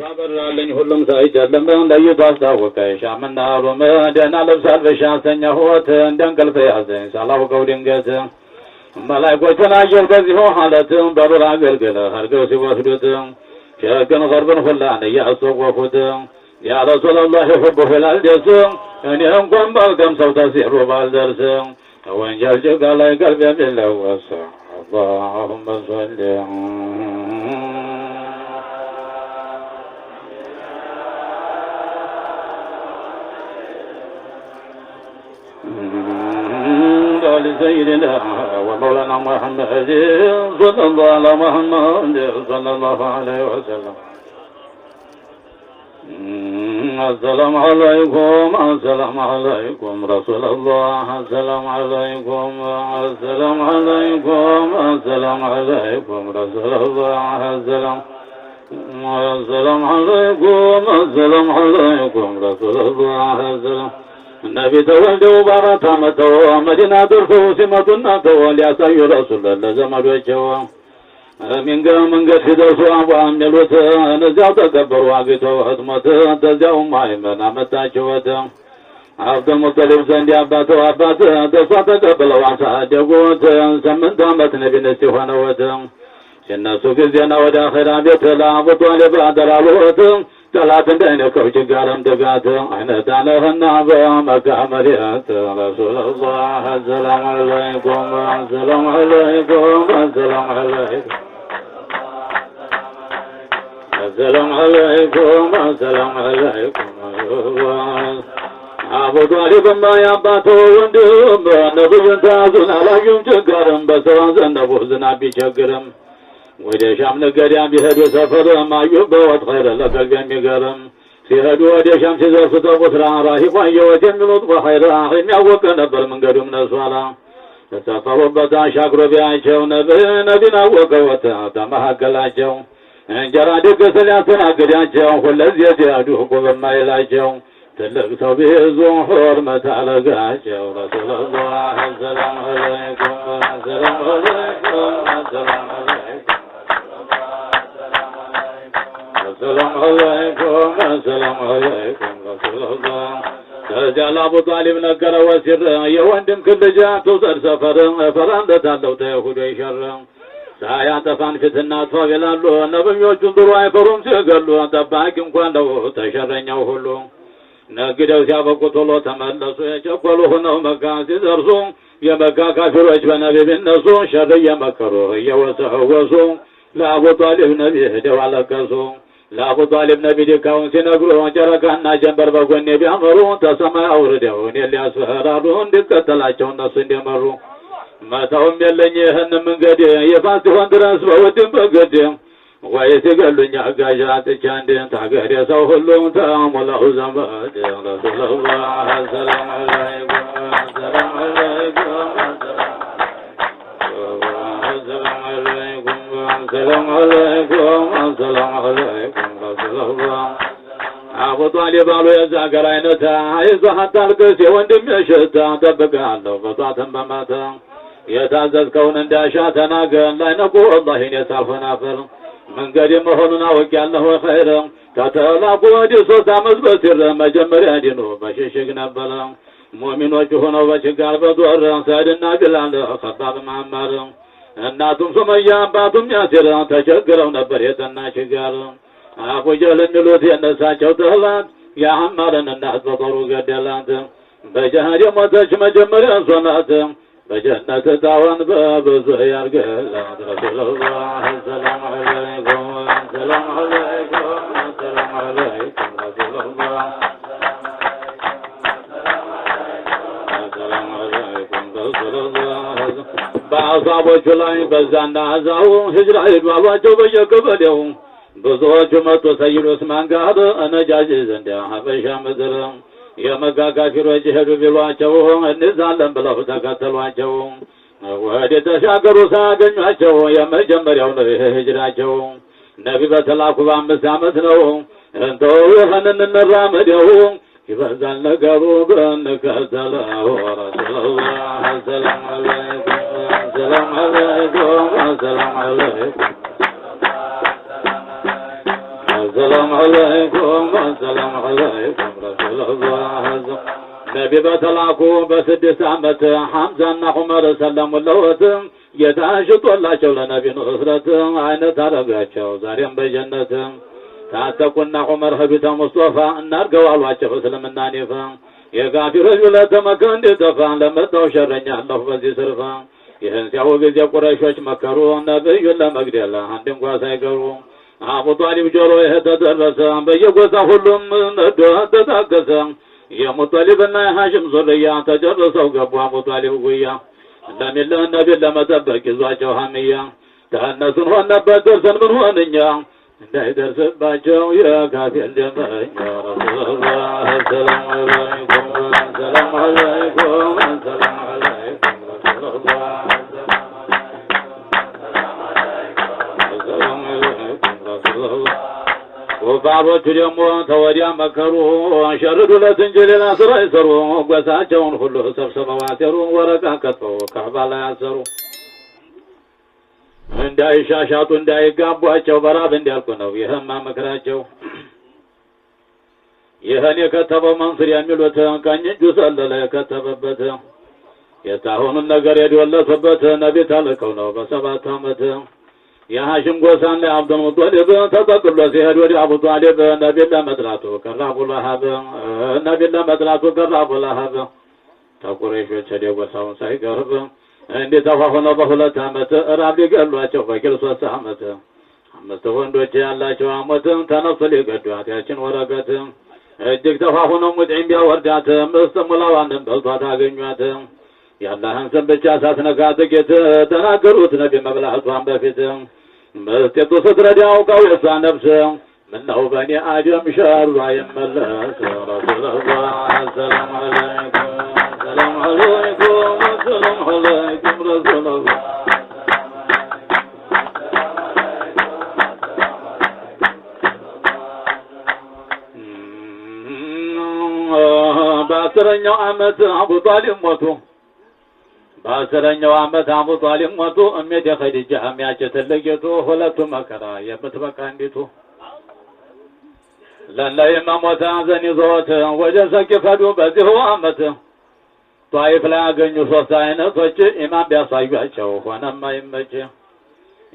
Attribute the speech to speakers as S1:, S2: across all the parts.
S1: ባበራልኝ ሁሉም ሳይጨልም ለይቶ አስታወቀኝ ሻምና ሮም ደህና ልብስ አልበሻተኛ ሕይወት እንደ እንቅልፍ ያዘኝ ሳላውቀው ድንገት መላእክቶችን አየሁ በዚሁ ሐለት በሩር አገልግል አድርገው ሲወስዱት ሸግን ገርብን ሁላን እያስወቆፉት ያ ረሱለላህ ሕቡህ ይላል ደስ እኔ እንኳን ባልቀምሰው ተሲሩ ባልደርስ ወንጀል ጭቃ ላይ ቀልቤ ቢለወስ اللهم صل لسيدنا ومولانا محمد صلى الله على محمد صلى الله عليه وسلم السلام عليكم السلام عليكم رسول الله السلام عليكم السلام عليكم السلام عليكم رسول الله السلام عليكم السلام عليكم رسول الله السلام النبي تولدوا بارة متوا مدينة درفوا سمتنا تولي أسأل رسول الله زمد وجهوا من قد درسوا أبوان نلوت نزاو تكبروا عقيتوا حتمت تزاو مهمنا متاجوت عبد المطلب زندي أبات تسوى تكبلوا عسى جقوت سمن دامت نبي نستيوانوت الناس كزينا وداخل عبيت لعبط ولبعد العبوت ثلاثة دينك وشقارم دقات أنا تعالى النعبة مكامريات رسول الله السلام عليكم السلام عليكم السلام عليكم السلام عليكم السلام عليكم أبو طالب ما يباتوا وندم نبي تازن على يوم شقارم بسوازن نبوزنا بشقرم وإذا شام نقريان بهدو سفر ما يبوت خير لك الجميع سيهدو وإذا شام سيزر سطب وسرع راهفا يوجن لطف خير آخر يوك نبر من قدوم نسوالا تسفر بطا شاكر بيعيشو نبينا وقوتا تمهك العجو انجرى دك سلاسنا قريانشو والذي يجادوه قبل ما يلاجو تلق صبيزو حرمة على قاشو رسول الله السلام عليكم السلام عليكم السلام عليكم السلام عليكم السلام عليكم رسول الله تجعل أبو طالب نكر وسر يوندم كل جاء تصر سفر فرندت اللو تيهود شر سايات فان فتنة فغلالو نبم يوجن درواي فرم سيقلو تباكم كوانو تشرن يوهلو نقدو سيابقو طلو تملسو يشقلو هنو مكان سيزرسو يمكا كافر اجبنا ببنسو شر يمكرو يوسحوسو لا أبو طالب نبي هدو على كسو لا أبو طالب نبي دكاون سنقرون جركانا جنبر بقون نبي أمرون تسمى أوردون يلي أسفرارون دكتلاچون نسن دمرون ما تهم يلني هن من قدي يفاتحون درس بودن بقدم ويسقلون يحقاجات جاندين تحقر يسوهلون تامله زمد رسول الله السلام عليكم السلام عليكم السلام عليكم السلام عليكم السلام عليكم رسول الله أبو طالب قالوا يا زاكر عينتا إذا حتى القسي وندم يشتا تبقى له بطاطا بماتا يتعزز كون انداشاتنا قال لا نقول الله يسعف نافر من قديم هلنا وكان له خير كتلا قوة صوتا مزبسر مجمر يدينه بششقنا بلا مؤمن وجهنا وشقال بدور سيدنا قلال خطاب معمر እናቱም ሱመያ አባቱም ያሲር ተቸግረው ነበር የተናሽጋር አቡ ጀህል ንሉት የነሳቸው ተህላት ያማረን እናት በጦሩ ገደላት በጀሃድ የሞተች መጀመሪያ ሶላት በጀነት ታዋን በብዙ ያርገላት ረሱላህ ሰላም አለይኩም ሰላም አለይኩም ሰላም አለይኩም ረሱላህ ሰላም አለይኩም ረሱላህ በአሳቦቹ ላይ በዛና አዛው ህጅራ ሄዷሏቸው በየቀበሌው ብዙዎቹ መጡ ሰይድ ዑስማን ጋር ነጃጅ ዘንድ ሀበሻ ምድር የመካ ካፊሮች ሄዱ ቢሏቸው እንዛለን ብለው ተከተሏቸው ወደ ተሻገሩ ሳያገኟቸው የመጀመሪያው ነው ህጅራቸው ነቢ በተላኩ በ5 ዓመት ነው እንተው ይህንን እንራመደው ይበዛል ነገሩ ብንከተለው ረሱላህ ሰላም አለይኩም السلام عليكم السلام عليكم السلام عليكم السلام عليكم رسول الله نبي بتلاقوا بسدس عمت حمزة عمر سلم اللوت يتعشط الله شولا نبي نصرة عين ترقاتشو زاريم بجنة تعتقنا عمر حبيت مصطفى النار قوال واتشو سلم النانيفا يقاتي رجل تمكن دي دفع لما دو شرنيا الله بزي صرفا يهنسيعو بزي قريشوش مكرو نبي لما قديلا عندهم قاسا يقرو أبو طالب جرو يهتدرس بيقوسا كلهم ندو تتاكس يا مطالبنا هاشم زريا تجرسوا قبو أبو طالب قويا لم الله النبي لما تبك زواجه هميا تهنسون ونبا درسا من هونيا لا درس باجو يا كافي الجمع يا رسول الله السلام عليكم السلام عليكم السلام عليكم رسول الله وبعض اليوم توديا مكروا شردوا لتنجلنا سروا وقساجون كله سبسبوا واتروا ورقا كتوا كعبا لا يسروا من داي شاشات داي قابواቸው በራብ እንዲያልኩ ነው ይህማ መከራቸው ይህን የከተበው መንሱር የሚሉት ቀኝ እጁ ሰለለ የከተበበት የታሁኑን ነገር የደወለቱበት ነቢ ታልከው ነው በሰባት ዓመት የሐሽም ጎሳን ላይ አብዱል ሙጠሊብ ተጠቅሎ ሲሄድ ወደ አቡ ጣሊብ ነቢን ለመጥራቱ ቀራቡ ለሃብ ነቢን ለመጥራቱ ቀራቡ ለሃብ ተቁረይሾች ደጎሳውን ሳይቀርብ እንዴት ተፋሆነው በሁለት ዓመት ራብ ሊገሏቸው በኪል 3 ዓመት አምስት ወንዶች ያላቸው አሞት ተነሱ ሊገዷት ያችን ወረቀት እጅግ ተፋሆነው ሙጥዒም ቢያወርዳት መስተሙላዋንም በልቷት አገኟት ያላህን ስም ብቻ ሳትነካ ጥቂት ተናገሩት ነቢ መብላቷን በፊት መስጤቱ ስትረዳው ቀውሳ ነፍስ ምነው በኔ አደም ሸሩ አይመለስ ረሱላህ ሰላም አለይኩም ሰላም አለይኩም ሰላም አለይኩም ረሱላህ በአስረኛው ዓመት አቡ ጣሊብ ሞቱ በአስረኛው ዓመት አቡ ጣሊብ ሞቱ እሜት ኸዲጃ የሚያቸው ትልቂቱ ሁለቱ መከራ የምትበቃ እንዲቱ ለላይ መሞታ ዘን ይዞት ወደ ሰቂፈዱ በዚሁ ዓመት ጧይፍ ላይ ያገኙ 3 አይነቶች ኢማም ቢያሳዩአቸው ሆነማ ይመች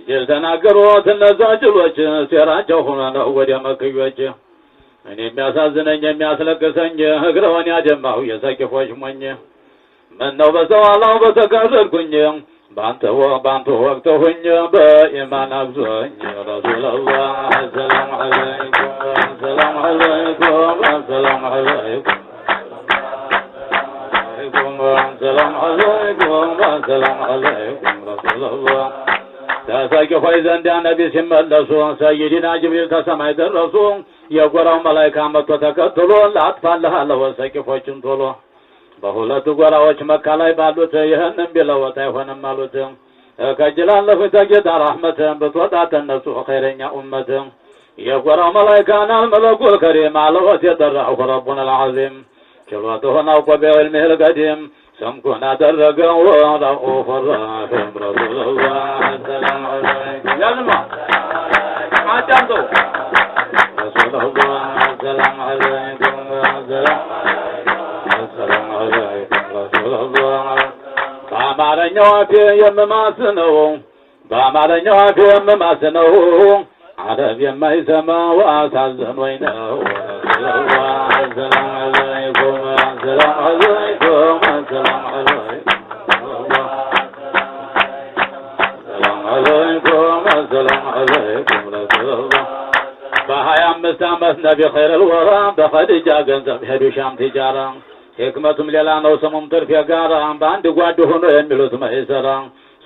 S1: ጅል ተናገሩት እነዛ ጅሎች ሴራቸው ሆነ ነው ወደ መክዮች እኔ የሚያሳዝነኝ የሚያስለቅሰኝ እግረውን ያደማው የሰቂፎች ሞኝ ምነው በሰው አላህ በተጋረድኩኝ ባንተ ወቅት ሆኜ በኢማን አግዞኝ ረሱላህ ሰላም አለይኩም ሰላም አለይኩም ሰላም አለይኩም ሰላም አለይኩም ሰላም አለይኩም ረሱላህ ተሰቂፎች ዘንድ ነቢ ሲመለሱ ሰይድና ጅብሪል ከሰማይ ደረሱ የጎራው መላእክት መጥቶ ተከትሎ ላጥፋለህ አለው ሰቂፎችን ቶሎ በሁለት ጎራዎች መካ ላይ ባሉት ይህንን ቢለወጥ አይሆንም አሉት ከጅላለሁ ተጌታ ረህመት ብትወጣ ተነሱ ኸይረኛ ኡመት የጎራው መላእክት አልመለኩል ከሪም አለወት የጠራሁ ረቡና العظيم ችሎታውን አውቆ በዕልምህ القديم سمكن أدرجا ورؤوف الرحيم رسول الله السلام عليكم يا جماعة ما جنتو رسول الله السلام عليكم السلام عليكم رسول الله بأمارنيو في يم ماسنو بأمارنيو في يم ماسنو عرب يم يسمى وأسازن وينه رسول الله السلام عليكم السلام عليكم السلام عليكم السلام عليكم السلام عليكم رسول الله بهاي مستعمس نبي خير الورى بخديجة ገንዘብ ሄዱ ሻም ትጃራ ህክመቱም ሌላ ነው ስሙም ትርፍ የጋራ በአንድ ጓድ ሆኖ የሚሉት መይሰራ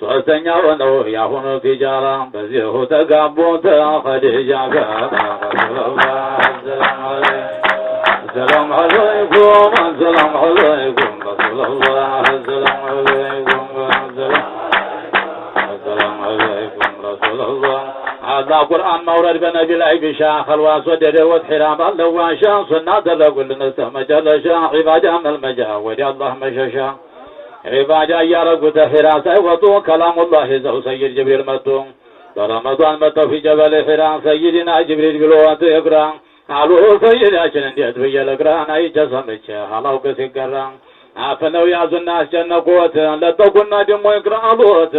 S1: ሶስተኛው ነው ያሁኑ ትጃራ በዚሁ ተጋቡ ከኸዲጃ ጋር ረሱላህ ሰላም አለይኩም السلام عليكم السلام عليكم رسول الله السلام عليكم السلام عليكم رسول الله هذا قرآن مورد بنبي العيب شاخ الواسود دوت حرام الله واشا صنع درقوا لنسه مجلشا عبادة من المجا ودي الله مشاشا عبادة يارقوا تحراسة وطو كلام الله زو سيد جبريل متو برمضان متى في جبل حراء سيدنا جبريل بلوات يقرأ علو سيدنا እንዴት ብዬ ልቅራን አይጨሰምቼ ሐላውቅ ሲቀራ አፈነው ያዙና አስጨነቁት ለጠቁና ደሞ ይቅራሉት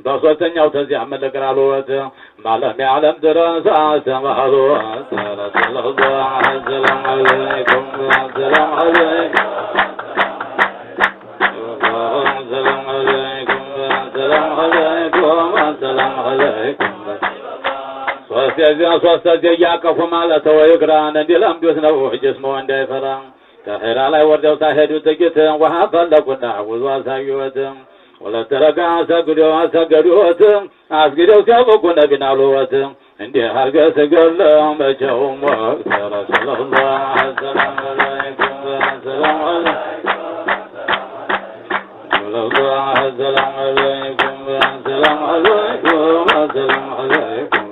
S1: በሶስተኛው ተዚያ መልቅራሉት ማለም ያለም ድረስ አሰማሉት ረሱላህ ሰላም አለይኩም ሰላም አለይኩም ሰላም አለይኩም ሰላም አለይኩም ሰላም አለይኩም ሶስት ያቀፉ ማለት ወይቅራን እንዲለምዱት ነው ጅስሙ እንዳይፈራ ከሄራ ላይ ወርደው ሳይሄዱ ጥቂት ውሃ ፈለቁና ውዙ አሳዩት ሁለት ረካ ሰገዱት አስግደው ሲያበቁ ነቢን አሉት እንዲህ አድርገህ ስገድለው መቼውም ወቅት ረሱላህ ሰላም አለይኩም ሰላም አለይኩም ሰላም አለይኩም ሰላም አለይኩም ሰላም አለይኩም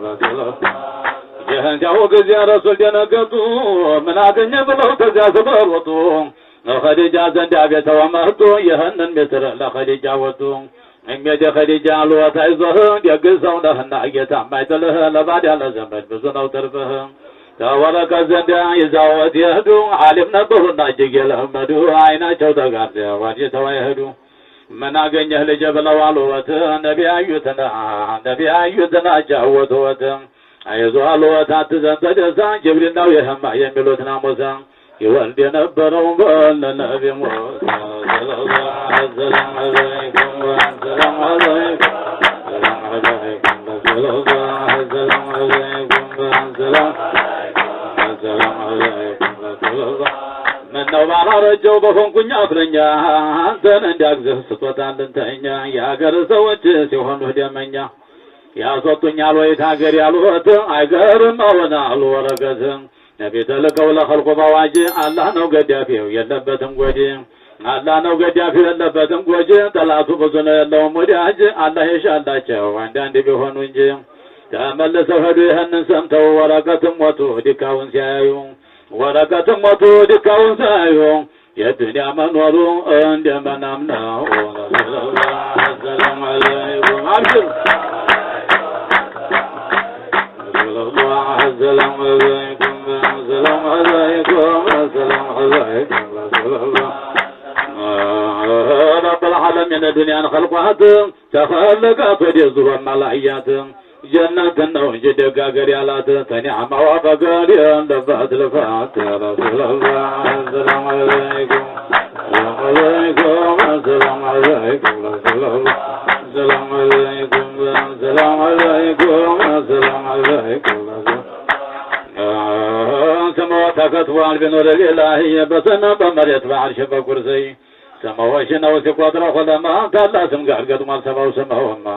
S1: የህንጃው ጊዜ ረሱል ደነገጡ ምን አገኘ ብለው ተዚያ ስበሮጡ ኸዲጃ ዘንድ አቤተው መጡ ይህንን ምስር ለኸዲጃ ወጡ እሜደ ኸዲጃ አልወት አይዞህ ደግ ሰው ነህና ጌታ ማይጥልህ ለባድ ያለ ዘመድ ብዙ ነው ትርፍህ ተወረቀት ዘንድ ይዘውት የሄዱ ዓሊም ነበሩና እጅግ የለመዱ አይናቸው ተጋርደው አድተው አይሄዱ ምን አገኘህ ልጄ ብለው አሉት ነቢይ አዩትና ጫወቱት አይዞህ አሉት አትዘን ተደሳ ጅብሪል ነው የህማ የሚሉት ናሙሳ ይወልድ የነበረው በነቢ ሙሳ ሰላም አለይኩም ሰላም አለይኩም ሰላም አለይኩም ሰላም አለይኩም ሰላም አለይኩም ምነው ባላረጀው በሆንኩኝ አፍለኛ አንተን እንዲያግዝህ ስጦታልንተኛ የአገር ሰዎች ሲሆኑ ደመኛ ያስወጡኛል ወይ ታገር ያሉት አይገርም አሁን አሉ ወረቀት ነቢ ተልከው ለኸልቁ በዋጅ አላህ ነው ገዳፊው የለበትም ጎጂ አላህ ነው ገዳፊው የለበትም ጎጂ ጠላቱ ብዙ ነው የለውም ወዳጅ አላህ ይሻላቸው አንዳንድ ቢሆኑ እንጂ ተመልሰው ሄዱ ይህንን ሰምተው ወረቀትም ሞቱ ድካውን ሲያዩ ወረቀትም ሞቱ ድካውን ሲያዩ የዱንያ መኖሩ እንደመናም ነው ሰላም አለይኩም አብሽር ሰላም አለይኩም ሰላም አለይኩም ሰላም አለይኩም رب العالمين الدنيا خلقات تخلقات وديزو الملايات جنة النوج دقاقر يالات تنعم وفقر يندفات لفات رسول الله السلام عليكم السلام عليكم السلام عليكم رسول الله السلام عليكم السلام عليكم السلام عليكم سماوات كتوان بنور الإلهي بسنا بمريت بعرش بكرسي سماوشنا وسقطر خلما تعالى سمقال قدمال سماو سماوما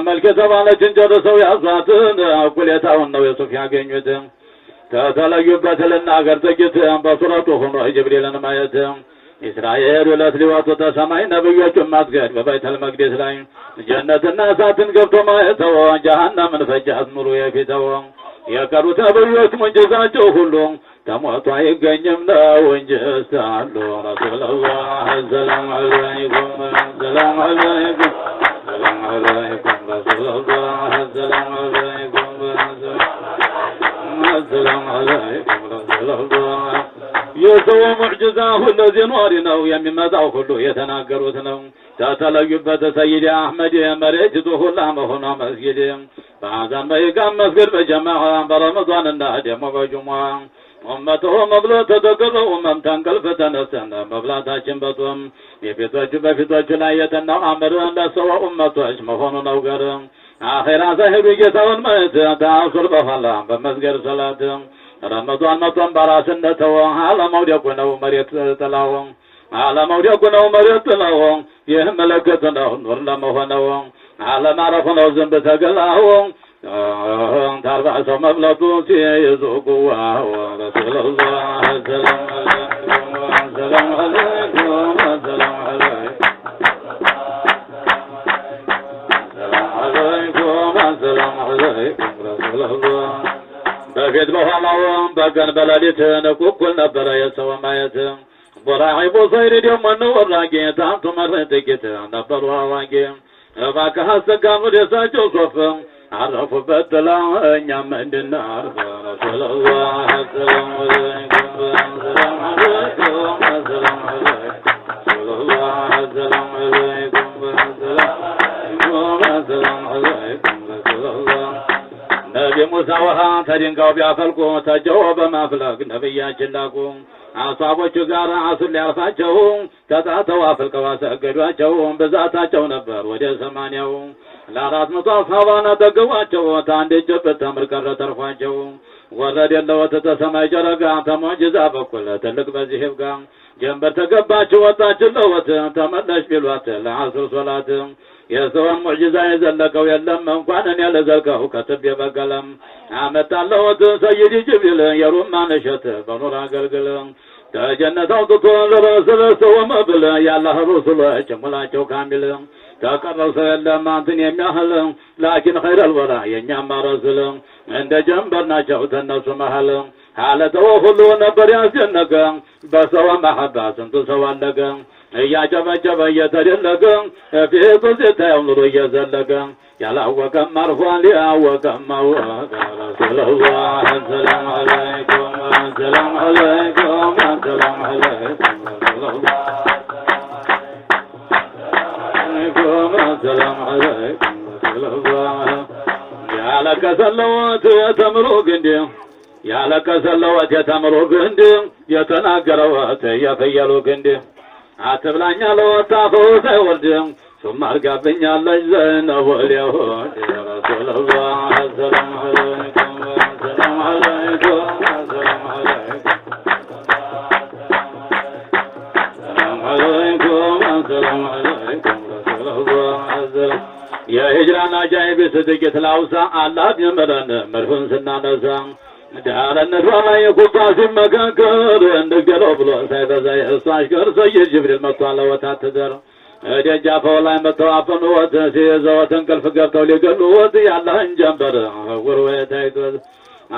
S1: ملك تبالا جنجر سوي أصاتنا كل يتاون نو يسوف ياقينيوتم تتلقبت لنا قرتكتم بصرتهم رأي جبريل نمايتم إسرائيل والأسلوات تسمعي نبيوكم مسجد ببيت المقدس لاين جنة الناس تنقبتم ما يتوى جهنم فجأت مروية في توى يكروا تبيوك من جزاته كلهم تموتوا يقنمنا وانجستعلوا رسول الله السلام عليكم السلام عليكم السلام عليكم رسول الله السلام عليكم السلام عليكم رسول الله يسوى معجزاه الذي نورنا ويمن مدعو كله يتناقرونه تتلقبت سيد أحمد مريجته اللامهنا مسجد بعضا ما يقام مسجد بجماعة برمضان النهدم وجمعة أمته مبلا تذكر أمم تنقل فتنسن مبلا تشنبتهم يفتوش لا يتنعمر لسوى أمته أجمهون نوقر آخر سهر يسوى الميت تأخر بفلا بمسجد صلاة رمضان مطن براسنة على موديكنا ومريت تلاوم على موديكنا ومريت تلاوم يهملكتنا ورلمهنا على معرفنا وزنب تقلاهم تربع سمبلطو سيزوقوا ورسول الله السلام عليكم السلام عليكم السلام عليكم السلام عليكم السلام عليكم رسول الله بفيد بخلاوم بقن بلاليت نكوكل نبرا يسوى مايت براعي بصير ديوم النور راقي تانتو مرتكت نبروا راقي እባክህ አሰጋም ወደሳቸው ሶፍ አረፉበት ጥላ እኛም እንድናርፍ ሰለላሁ ሰላም አለይኩም ሰላም አለይኩም ሰላም አለይኩም ሰለላሁ ሰላም አለይኩም ሰላም አለይኩም ሰለላሁ ነቢ ሙሳ ውሃ ተድንጋው ቢያፈልቁ ተጀው በማፍለቅ ነብያችን ላኩ አሳቦቹ ጋር አሱል ያልፋቸው ተጣተው አፍልቀው አሰገዷቸው ብዛታቸው ነበር ወደ 80 ለ400 አሳባና ተገዋቸው ታንድ ጀበት ተምር ቀረ ተርፏቸው ወረደ ለወተ ተሰማይ ጀረጋ ተሞጅዛ በኩል ትልቅ በዚህ ይብጋ ጀንበር ተገባች ወጣች ለወተ ተመለሽ ቢሏት ለአስር ሶላት የሰውን ሙዕጂዛ የዘለቀው የለም እንኳን እኔ ለዘልቀው ከትብ የበቀለም አመጣለሁት ሰይድ ጅብሪል የሩማን እሸት በኑር አገልግል ተጀነት አውጥቶ ለረሱል ሰወመብል ያላህ ረሱሎች ሙላቸው ካሚል ተቀረሰ የለም አንተን የሚያህል ላኪን ኸይረል ወራ የኛማ ረሱል እንደ ጀንበር ናቸው ተነሱ መሃል ሐለተው ሁሉ ነበር ያስደነቀ በሰው መሐባ ስንቱ ሰው አለቀ እያጨበጨበ እየተደለቀ ፊቱ ሲታየው ኑሮ እየዘለቀ ያላወቀም አርፏል ያወቀም አወቀ ረሱሉላህ ሰላም አለይኩም ሰላም አለይኩም ሰላም አለይኩም ረሱሉላህ ሰላም አለይኩም ረሱሉላህ ያለከሰለወት የተምሮ ግንድ ያለከሰለወት የተምሮ ግንድ የተናገረወት የፈየሉ ግንድ አትብላኛ ለወጣፈው ሳይወርድ ثم አርጋብኛለች ዘነው ለሆድ ረሱሉላህ ሰላም አለይኩም ሰላም አለይኩም ሰላም አለይኩም ሰላም አለይኩም ሰላም አለይኩም ረሱሉላህ የሂጅራና ጃይብ ስድቅት ላውሳ አላህ ይመረን መርሁን ስናነሳ ዳረነት ላይ ኩባሲ መከከር እንደገለው ብሎ ሳይበዛ እሷሽ ጋር ሰይድ ጅብሪል መጥቷል ወታደር ደጃፈው ላይ መተዋፈኑ ወት ሲዘወት እንቅልፍ ገብተው ሊገሉት ያላህን ጀንበር ወርወት አይቶት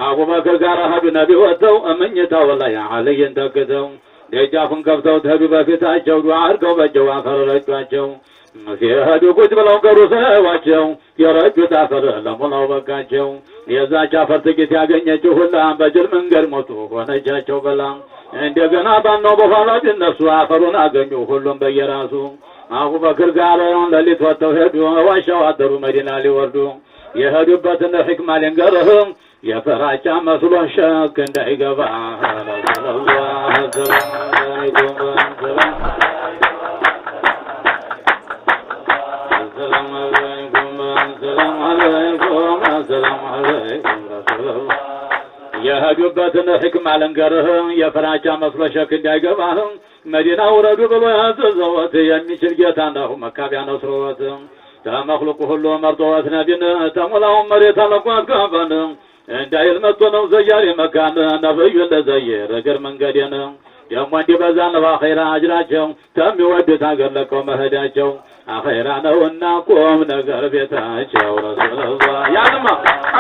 S1: አቡበክር ጋር ሀዱ ነቢ ወጥተው እመኝታው ላይ አለይን ተከተው ደጃፉን ከፍተው ተዱ በፊታቸው ዱዓ አድርገው በጀው አፈረጇቸው ሲሄዱ ቁጭ ብለው ቀሩ ሰዋቸው የረጁት አፈር ለሞላው በቃቸው የዛች አፈር ጥቂት ያገኘችው ሁላ በጅል መንገድ ሞቱ ሆነቻቸው በላ እንደገና ባነው በኋላ ቢነሱ አፈሩን አገኙ ሁሉም በየራሱ አቡበክር ጋር ለሊት ወጥተው ሄዱ ዋሻው አደሩ መዲና ሊወርዱ የሄዱበትን ሕክማ ልንገርህ የፈራቻ መስሎ ሸክ እንዳይገባ ረሱሉላህ ሰላም አለይኩም ሰላም አለይኩም ሰላም አለይኩም ሰላም አለይኩም ረሱሉላህ የሄዱበትን ሕክማ ልንገርህ የፈራቻ መስሎ ሸክ እንዳይገባ መዲና ወረዱ ብሎ ያዘዘወት የሚችል ጌታ ነው መካቢያ ነው ስሮት ተመخلق ሁሉ መርጦት ነቢን ተሞላው መሬት አለቋት ካባን እንዳይል መጥቶ ነው ዘያሪ መካን ነብዩ ለዘየር እግር መንገዴን ደሞ እንዲበዛ ነው አኺራ አጅራቸው ተሚወዱት አገር ለቀው መሄዳቸው አኺራ ነውና ቆም ነገር ቤታቸው ረሱሉላህ ያልማ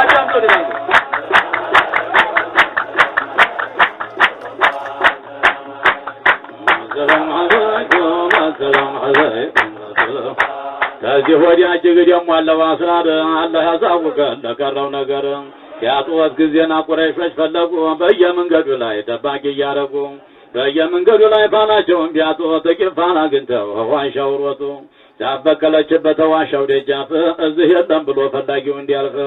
S1: አዳም ተደረገ ሰላም አለይኩም ሰላም አለይኩም ረሱሉላህ ከዚህ ወዲያ እጅግ ደግሞ አለው አስራር አላህ ያሳውቀን ለቀረው ነገር ያጡት ጊዜና ቁረይሾች ፈለጉ በየመንገዱ ላይ ጠባቂ እያረጉ በየመንገዱ ላይ ፋናቸውን ቢያጡ ጥቂት ፋና አግኝተው ዋሻው ሮጡ ያበቀለችበት ዋሻው ደጃፍ እዚህ የለም ብሎ ፈላጊው እንዲያልፍ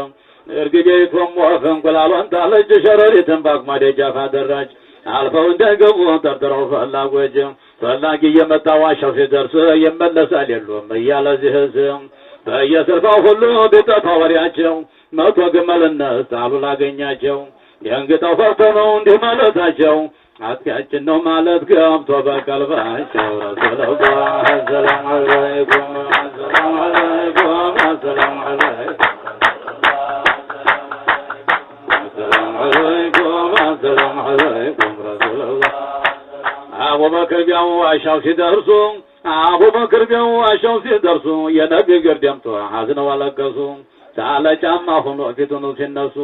S1: እርግዴቱም ወፍ እንቁላሏን ጣለች ሸረሪትን ባቅማ ደጃፍ አደራች አልፈው እንዳይገቡ ተርተረው ፈላጊ የመጣ ዋሻው ሲደርስ ይመለሳል የሉም እያለ ዚህዝ በየስርፋው ሁሉ ቢጠፋ ወሬያቸው መቶ ግመልነት አሉ ላገኛቸው የእንግጣው ፈርተው ነው እንዲህ ማለታቸው አጥቂያችን ነው ማለት ገብቶ በቀልባቸው ረሱሉላህ ሰላም አለይኩም ሰላም አለይኩም ሰላም አለይኩም ሰላም አለይኩም ሰላም አለይኩም ረሱሉላህ አቡበክር ቢያው ዋሻው ሲደርሱ አቡበክር ቢያው ዋሻው ሲደርሱ የነቢ ግርደምቶ አዝነው አለቀሱ ታለ ጫማ ሆኖ ፊቱን ሲነሱ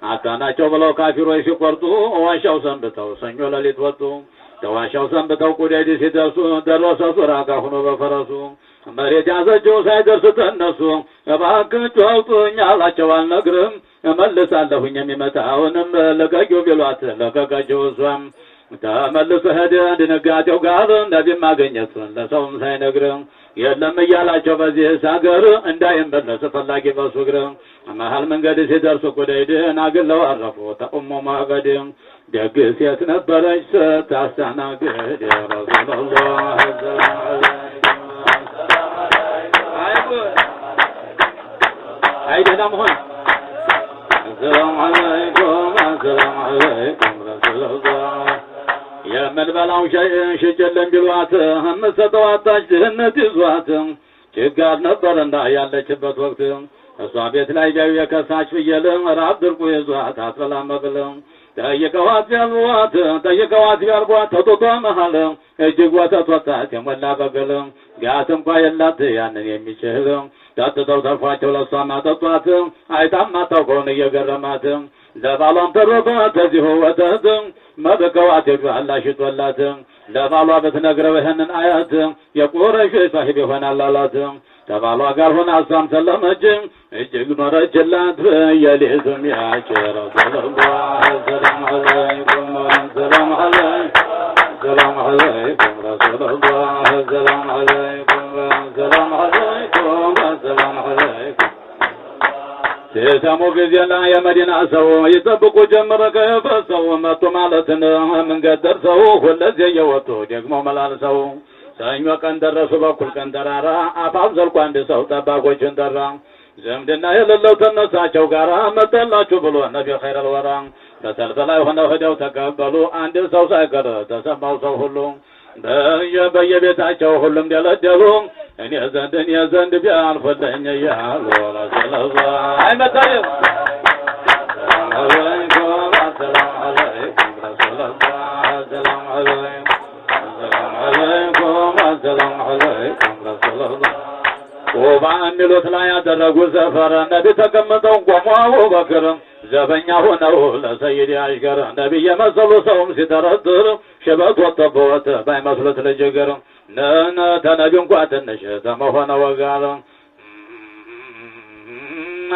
S1: አታናቸው ብለው ካፊሮች ሲቆርጡ ዋሻው ሰንብተው ሰኞ ለሊት ወጡ ተዋሻው ሰንብተው ቁደዲ ሲደርሱ ደረሰ ሱራጋ ሆኖ በፈረሱ መሬት ያዘችው ሳይደርስ ተነሱ እባክህ አውጡኝ አላቸው አልነግርም እመልሳለሁኝ የሚመታውንም ለቀቂው ቢሏት ለቀቀችው እሷም ተመልሶ ሄደ ድንጋጤው ጋር ነቢም አገኘት ለሰውም ሳይነግርም የለም እያላቸው በዚህ ሳገር እንዳይመለስ ፈላጊ በሱ እግር መሀል መንገድ ሲደርሱ ቁደይድን አግለው አረፉ ተኡሙ ማገድ ደግ ሴት ነበረች ስታስተናግድ ረሱላህ አይደና መሆን ሰላም አለይኩም ረሱላህ የምንበላው ሽጭልን ቢሏት የምትሰጠው አጣች ድህነት ይዟት ችጋር ነበርና ያለችበት ወቅት እሷ ቤት ላይ ቢያዩ የከሳች ፍየል ራብ ድርቁ ይዟት አትበላም ጠይቀዋት ቢያልቧት ተጦቷ መሀል እጅግ ወተት ወጣት የሞላ በግል ጋት እንኳ የላት ያንን የሚችል ጠጥተው ተርፏቸው ለሷ ማጠጧት አይታም አታውቀውን እየገረማት ለባሏም ተረፈ ከዚሁ ወተት መበቀዋት አላህ ሽጦላት ለባሏ በትነግረው ይህንን አያት የቁረይሽ ሳሂብ ይሆናል አላት ተባሏ ጋር ሆና እሷም ሰለመች እጅግ ኖረችላት የሊዝም ያጭር ሰላም አለይኩም ሰላም አለይኩም ረሱላህ ሰላም አለይኩም ሰላም አለይኩም ሲሰሙ ጊዜና የመዲና ሰው ይጠብቁ ጀመረ ከፈሰው መጡ ማለትን መንገድ ደርሰው ሁለዚ እየወጡ ደግሞ መላልሰው ሰኞ ቀን ደረሱ በኩል ቀን ተራራ አፋፍ ዘልቆ አንድ ሰው ጠባቆችን ጠራ ዝምድና የሌለው ተነሳቸው ጋራ መጣላችሁ ብሎ ነቢ ኸይረል ወራ በሰልፍ ላይ ሆነው ሄደው ተቀበሉ አንድ ሰው ሳይቀር ተሰማው ሰው ሁሉ በየቤታቸው ሁሉም ደለደሉ እኔ ዘንድ ቢያልፈለኝ እያሉ ረሱላህ አይመጣም ሰላም አለይኩም ረሱላህ ሰላም አለይኩም ረሱላህ ወባንሉት ላይ ያደረጉ ሰፈር ነቢ ተቀምጠው ቆሞ አቡበክር ዘበኛ ሆነው ለሰይድ አሽከር ነቢ የመሰሉ ሰውም ሲተረትር ሽበት ወጥቶበት ባይመስሉት ልጅግር ተነቢ እንኳ ትንሽ ተመሆነ ወጋር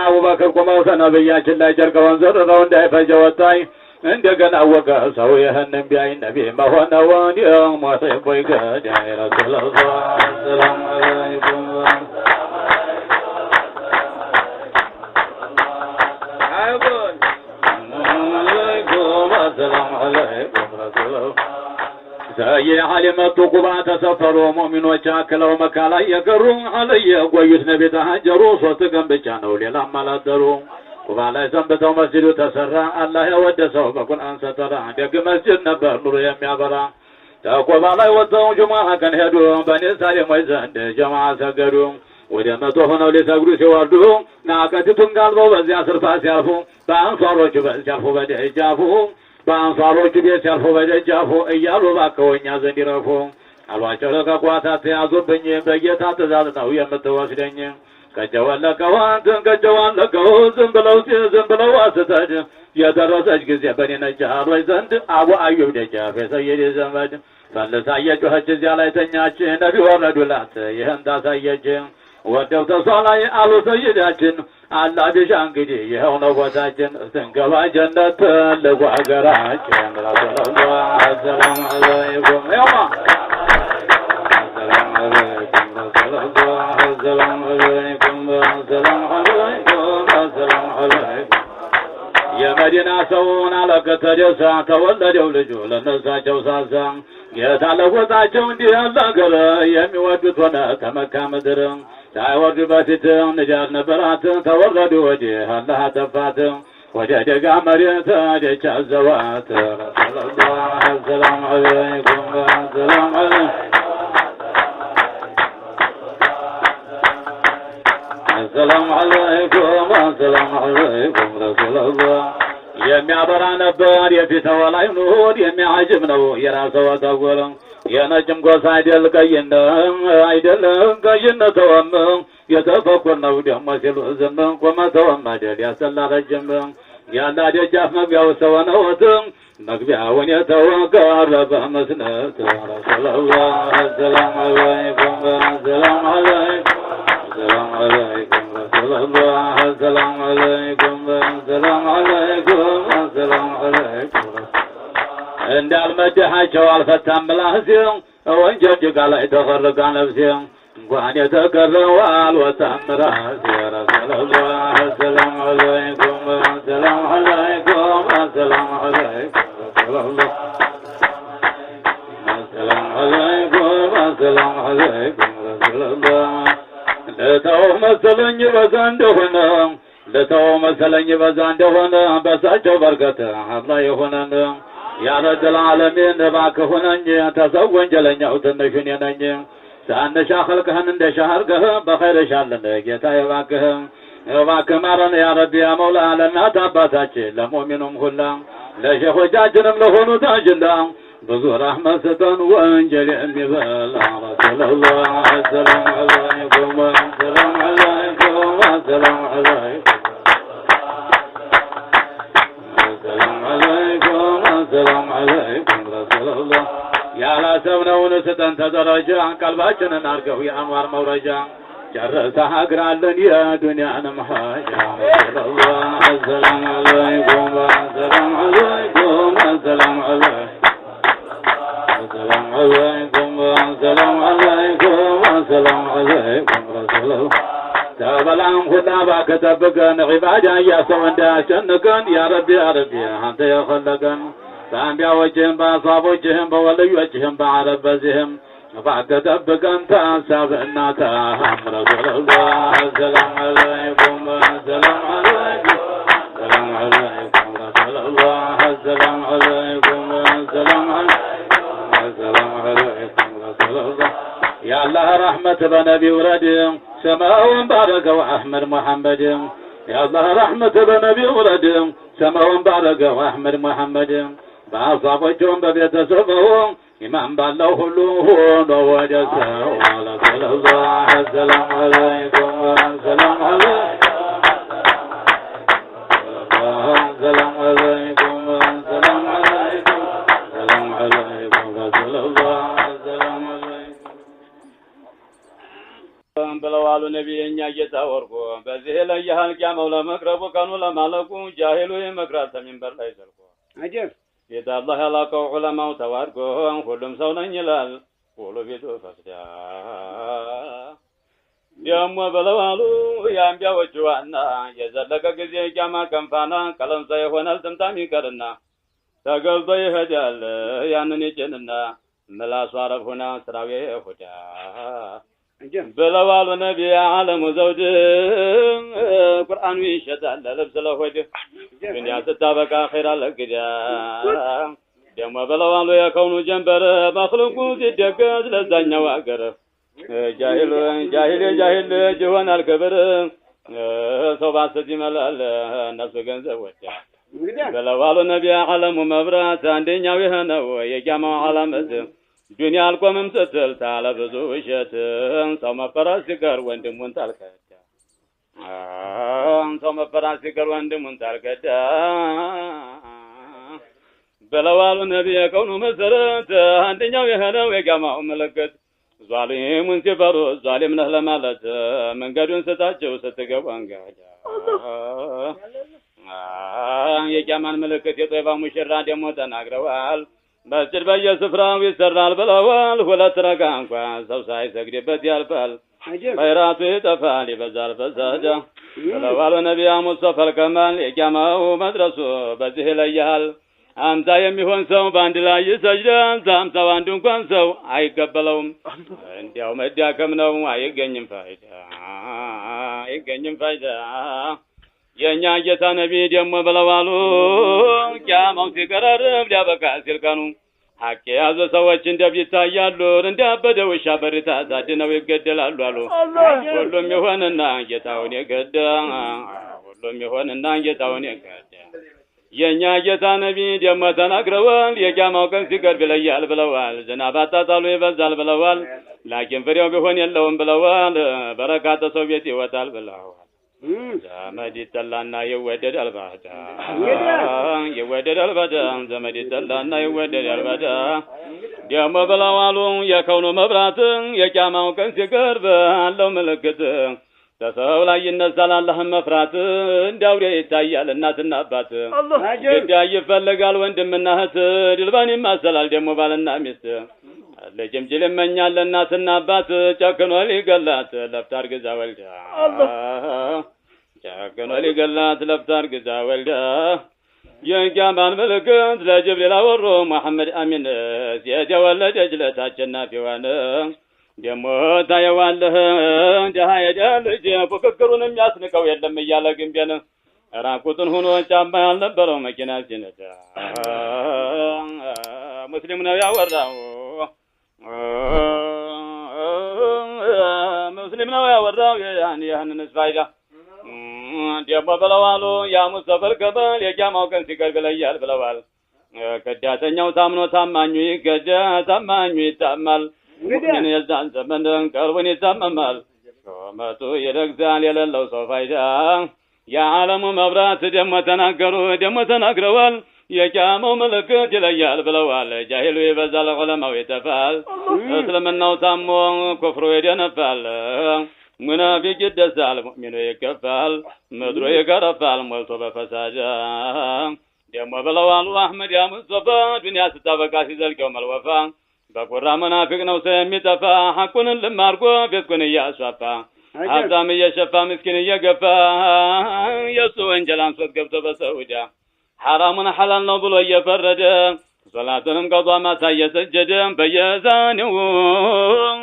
S1: አቡበክር ቆመው ተነብያችን ላይ ጨርቀውን ዘርረው እንዳይፈጀ ወጣይ እንደገና ወቀ ሰው ይህንን ቢያይ ነቢ መሆነውን የሞተ ቦይ ገዳይ ረሱላህ ሰላም አለይኩም ሰላም አለይኩም ረሱላህ ሰየሐሊመቱ ቁባ ተሰፈሩ ሙእሚኖች አክለው መካ ላይ የቀሩ አለየ ቆዩት ነቢ ተሀጀሩ ሶስት ቀን ብቻ ነው ሌላም አላደሩ ቁባ ላይ ሰንብተው መስጂዱ ተሰራ አላህ ያወደሰው በቁርአን ሰጠራ ደግ መስጂድ ነበር ኑሮ የሚያበራ ተቁባ ላይ ወጥተው ጁሙዓ ቀን ሄዱ በኒ ሳሊሞች ዘንድ ጀማዓ ሰገዱ ወደ 100 ሆነው ሊሰግዱ ሲወርዱ ናቀቲቱን ጋልበው በዚያ ስርፋ ሲያልፉ በአንሷሮቹ ሲያልፉ በደጃፉ በአንሷሮቹ ቤት ሲያልፉ በደጃፉ እያሉ ባከወኛ ዘንድ ይረፉ አሏቸው ለቀቋት አትያዙብኝ በጌታ ትእዛዝ ነው የምትወስደኝ ከጀዋለቀው ዝም ብለው አስተድ የደረሰች ጊዜ በኔ ነጃሮች ዘንድ አቡ አዩብ ደጃፍ የሰይድ ዘመድ ፈልሳ እየጮኸች እዚያ ላይ ተኛች ነቢ ወረዱላት ይህን ታሳየች ወደው ተሷላይ አሉ ሰይዳችን አላህ ቢሻ እንግዲህ ይኸው ነው ቦታችን ስንገባ ጀነት ትልቁ ሀገራችን ረሱላህ ሰላም አለይኩም ያማ ሰላም አለይኩም ረሱላህ ሰላም አለይኩም ሰላም አለይኩም ሰላም አለይኩም የመዲና ሰውን አለቀተ ደሳ ተወለደው ልጁ ለነሳቸው ሳሳ ጌታ ለወጣቸው እንዲህ ያለ ሀገር የሚወዱት ሆነ ከመካ ምድር ሳይወርዱ በፊት ንጃት ነበራት ተወረዱ ወዲህ አላህ አጠፋት ወደ ደጋ መሬት ደቻ ዘዋት ረሱላህ ሰላም አለይኩም ሰላም አለይኩም ሰላም አለይኩም ረሱላህ የሚያበራ ነበር የፊተው ላይ ኑር የሚያጅብ ነው የራሰው ተጎለ የነጭም ጎሳ አይደል ቀይነተውም የተፈኩር ነው ደሞ ሲሉ ዝም ቆመተውም አይደል ያሰላ ረጅም ያላ ደጃፍ መግቢያው ሰው ነውት مقبعون يتوقرب مسنة رسول الله السلام عليكم السلام عليكم السلام عليكم رسول الله السلام عليكم السلام عليكم السلام عليكم عند المدحة والفتام بلاسيم وانجد قال يتغرق عن نفسهم وان يتقروا والوتام راسي رسول الله السلام عليكم السلام عليكم السلام عليكم رسول الله السلام عليكم السلام عليكم رسول الله لتو مسلني بزندهنا لتو مسلني بزندهنا بساجو بركته الله يهوننا يا رب العالمين باك هونني تزوج جلني وتنشني نني سأنشا خلقهن اند شهرقه بخير شالن ጌታ يباك مارن يا رب يا مولا لنا تاباتاችን ለሙእሚኑም ሁላ ለሸሆጃችንም ለሆኑ ታጅላ ብዙ ረህመት ስጠን ወንጀል የሚበላ ረሱላህ ሰላም አለይኩም ሰላም አለይኩም ሰላም አለይኩም ሰላም አለይኩም ሰላም አለይኩም ረሱላህ ያላ ሰብነውን ስጠን ተደረጃ ቀልባችንን አርገው የአንዋር መውረጃ ጨርሰህ አግራለን የዱንያንም ሐጃ ረሱላህ ሰላም አለይኩም ሰላም አለይኩም ሰላም አለይኩም السلام عليكم السلام عليكم السلام عليكم رسول الله تبلعهم خطابا كتبكن عبادا يا سوندا شنكن يا ربي أنت يا خلقن بأنبياء وجههم بأصحاب وجههم بولي وجههم بعرب بزهم فكتبكن تأساب الناتهم رسول الله السلام عليكم السلام عليكم السلام عليكم رسول الله السلام عليكم السلام عليكم السلام عليكم رسول الله يا الله رحمة بنبي ورد سماء بارك وأحمد محمد يا الله رحمة بنبي ورد سماء بارك وأحمد محمد بأصحاب الجنب ببيت سبهم إمام بالله هلوه وجسه رسول الله السلام عليكم السلام عليكم السلام عليكم السلام عليكم السلام عليكم رسول الله السلام عليكم بلوالو نبينا يتاوركو بذه لا يحل قيامه لمقرب كانوا لمالكو جاهلوا مقرات منبر لا يسركو عجب يدا الله يلاقوا علماء تواركو كلهم سونا يلال قولوا بيدو فسدا يوم بلوالو يانبيا وجوانا يزلق غزي قيامه كنفانا كلام سيهونال تمتامي كرنا تقلب يهجال يانني جننا ملاس عرف هنا سراوي هدا بلوالو نبي عالم زوج قرآن ويشتال لبس لهوج دنيا ستابك آخر لقدا يوم بلوالو يكون جنبر مخلوق زدقات لزانيا واقر جاهل جوان الكبر صوبا ستي ملال نفس گنزه وجه بلوالو نبي عالم مبرات عندنا وهنا ويجمع علامات دنيا القوم ستل تعالى بزوجت صوم فراسكر وندمون تلكتا صوم فراسكر وندمون تلكتا بلوالو نبي كونو مسرت عندنا وهنا ويجمع ملكت ظالم سفر ظالم نهل مالت من قدون ستاجو ستقوان قاجا የጃማን ምልክት የጦይባ ሙሽራ ደሞ ተናግረዋል መስጂድ በየስፍራው ይሰራል ብለዋል ሁለት ረካ እንኳን ሰው ሳይሰግድበት ያልፋል ኸይራቱ ይጠፋል ይበዛል ፈሳዳ ብለዋል ነቢዩ ሙስጠፋ ከማል የጃማው መድረሱ በዚህ ይለያል አምሳ የሚሆን ሰው በአንድ ላይ ይሰግዳል አምሳው አንዱ እንኳን ሰው አይቀበለውም እንዲያው መዳከም ነው አይገኝም ፋይዳ የኛ ጌታ ነብይ ደሞ ብለዋሉ ቂያማው ሲቀርብ ሊያበቃ ሲል ቀኑ ሐቅ የያዙ ሰዎች እንደቢታያሉ እንዳበደ ውሻ በርታ ሳድነው ይገደላሉ አሉ ሁሉም ይሆንና ጌታውን ይገዳ የኛ ጌታ ነብይ ደሞ ተናግረዋል የቂያማው ቀን ሲቀርብ ይለያል ብለዋል ዝናብ አጣጣሉ ይበዛል ብለዋል ላኪን ፍሬው ቢሆን የለውም ብለዋል በረካተ ሰው ቤት ይወጣል ብለዋል
S2: ዘመድ ይጠላና ይወደዳል ባዳ ይወደዳል ባዳ ዘመድ ይጠላና ይወደዳል ባዳ ደሞ ብለዋሉ የከውኑ መብራት የቂያማው ቀን ሲቀርብ አለው ምልክት ተሰው ላይ ይነሳል አላህን መፍራት እንዳውሬ ይታያል እናትና አባት ግዳይ ይፈልጋል ወንድምና እህት ድልባን ይማሰላል ደሞ ባልና ሚስት ለጀምጅል ይመኛል እናትና አባት ጨክኖ ሊገላት ለፍታር ግዛ ወልዳ ጨክኖ ሊገላት ለፍታር ግዛ ወልዳ የቂያማን ምልክት ለጅብሪል አወሩ መሐመድ አሚን ሲያወለደች ለታቸናፊዋን ደሞ ታየዋለህ ደሃ የደልጅ ፉክክሩን የሚያስንቀው የለም እያለ ግንቤን ራቁትን ሆኖ ጫማ ያልነበረው መኪና ሲነዳ ሙስሊም ነው ያወራው ሙስሊም ነው ያወራው ያንን ፋይዳ ደሞ ብለዋሉ ያ ሙሰፈር ከበል የቂያማው ቀን ሲቀርብ ይለያል ብለዋል ከዳተኛው ታምኖ ታማኙ ይገጃ ታማኙ ይታማል ሙእሚን የዛን ዘመን ቀልቡን ይታመማል ሾመቱ ይረግዛል የሌለው ሰው ፋይዳ የዓለሙ መብራት ደሞ ተናግረዋል የቂያማው ምልክት ይለያል ብለዋል ጃሂሉ ይበዛል ዑለማው ይጠፋል እስልምናው ታሞ ኩፍሩ ይደነፋል ሙናፊቅ ይደሳል ሙእሚኑ ይከፋል ምድሩ ይገረፋል ሞልቶ በፈሳድ ደሞ ብለዋል አህመድ ያ ሙስጠፋ ዱንያ ስታበቃ ሲዘልቀው መልወፋ በቁራ መናፊቅ ነው ሰው የሚጠፋ ሐቁን ልማርጎ ቤትኩን እያስዋፋ ሀብታም እየሸፋ ምስኪን እየገፋ የሱ ወንጀል አንሶት ገብቶ በሰውዳ ሐራሙን ሐላል ነው ብሎ እየፈረደ ሶላቱንም ቀዷ ማታ እየሰጀደ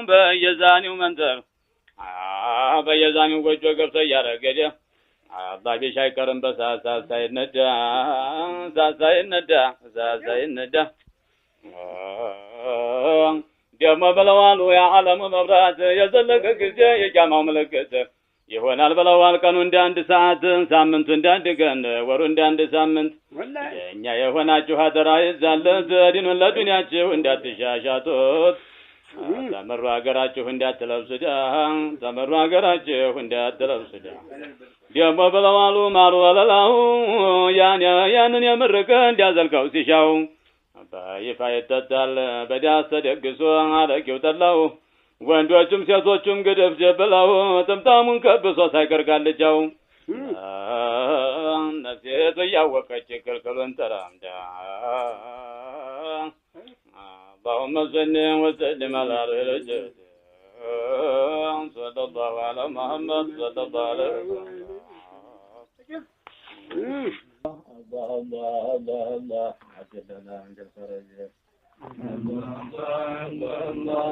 S2: በየዛኔው መንደር በየዛኔው ጎጆ ገብቶ እያረገደ አባቢሽ አይቀርም በሳሳ ሳይነዳ ደሞ ብለዋል የዓለሙ መብራት የዘለቀ ጊዜ የቂያማው ምልክት ይሆናል ብለዋል ቀኑ እንደ አንድ ሰዓት ሳምንቱ እንደ አንድ ቀን ወሩ እንደ አንድ ሳምንት የኛ የሆናችሁ አደራ ይዛለት ዲኑን ለዱንያችሁ እንዳትሻሻቱት ተመሩ ሀገራችሁ እንዳትለብሱዳ ደሞ ብለዋሉ ማሩ ወለላሁ ያንን የምርቀ እንዲያዘልቀው ሲሻው በይፋ ይጠጣል በዳስ ተደግሶ አረቂው ጠላው ወንዶቹም ሴቶቹም ግድፍ ጀብለው ጥምጣሙን ከብሶ ሳይቀርጋልጃው ነፍሴቱ እያወቀች ክልክሉን ተራምዳ اللهم صل وسلم على رسول صلى الله على محمد صلى الله عليه وسلم الله